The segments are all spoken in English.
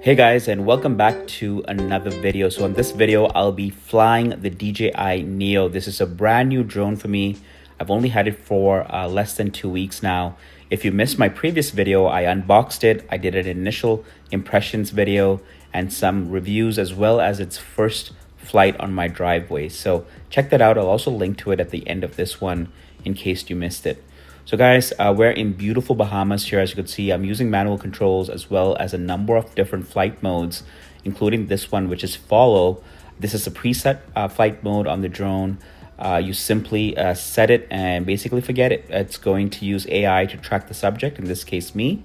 Hey guys, and welcome back to another video. So in this video, I'll be flying the DJI Neo. This is a brand new drone for me. I've only had it for less than 2 weeks now. If you missed my previous video, I unboxed it. I did an initial impressions video and some reviews as well as its first flight on my driveway. So check that out. I'll also link to it at the end of this one in case you missed it. So guys, we're in beautiful Bahamas here. As you can see, I'm using manual controls as well as a number of different flight modes, including this one, which is follow. This is a preset flight mode on the drone. You simply set it and basically forget it. It's going to use AI to track the subject, in this case me.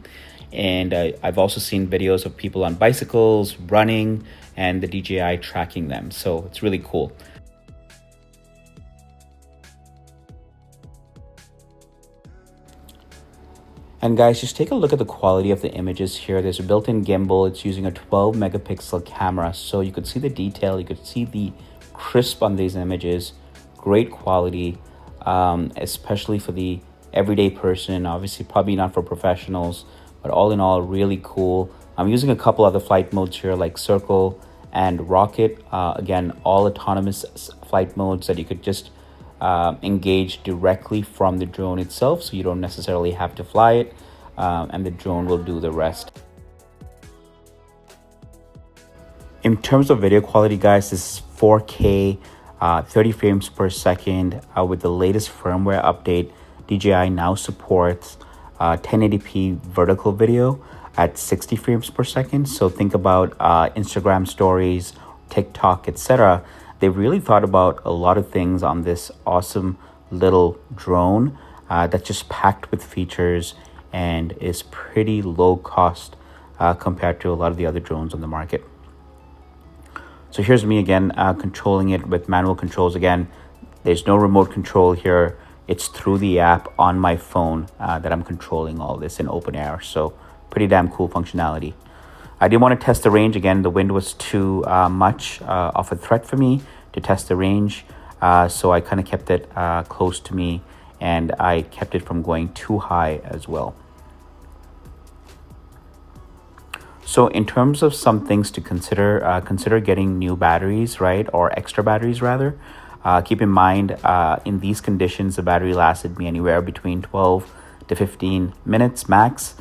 And I've also seen videos of people on bicycles, running, and the DJI tracking them. So it's really cool. And guys, just take a look at the quality of the images here. There's a built-in gimbal. It's using a 12 megapixel camera. So you could see the detail, you could see the crisp on these images. Great quality, especially for the everyday person. Obviously, probably not for professionals, but all in all, really cool. I'm using a couple other flight modes here like circle and rocket. Again, all autonomous flight modes that you could just engage directly from the drone itself, so you don't necessarily have to fly it, and the drone will do the rest. In terms of video quality, guys, this is 4K 30 frames per second. With the latest firmware update, DJI now supports 1080p vertical video at 60 frames per second. So think about Instagram stories, TikTok, etc. They've really thought about a lot of things on this awesome little drone that's just packed with features and is pretty low cost compared to a lot of the other drones on the market. So here's me again controlling it with manual controls. Again, there's no remote control here. It's through the app on my phone that I'm controlling all this in open air. So pretty damn cool functionality. I didn't want to test the range. Again, the wind was too much of a threat for me to test the range. So I kind of kept it close to me, and I kept it from going too high as well. So in terms of some things to consider, consider getting new batteries, right? Or extra batteries rather. Keep in mind, in these conditions, the battery lasted me anywhere between 12 to 15 minutes max.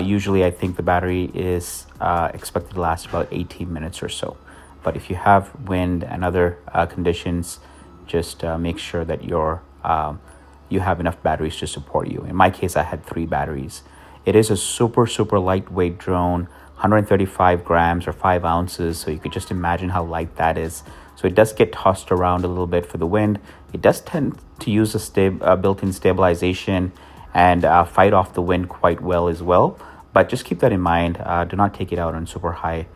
Usually I think the battery is expected to last about 18 minutes or so. But if you have wind and other conditions, just make sure that you have enough batteries to support you. In my case, I had 3 batteries. It is a super lightweight drone, 135 grams or 5 ounces. So you could just imagine how light that is. So it does get tossed around a little bit for the wind. It does tend to use a built-in stabilization and fight off the wind quite well as well. But just keep that in mind. Do not take it out on super high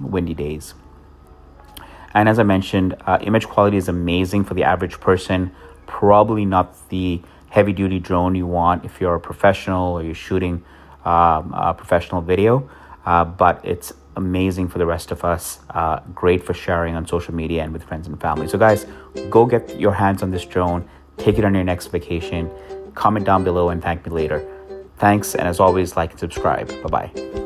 windy days. And as I mentioned, image quality is amazing for the average person. Probably not the heavy-duty drone you want if you're a professional or you're shooting a professional video. But it's amazing for the rest of us. Great for sharing on social media and with friends and family. So guys, go get your hands on this drone. Take it on your next vacation. Comment down below and thank me later. Thanks, and as always, like and subscribe. Bye-bye.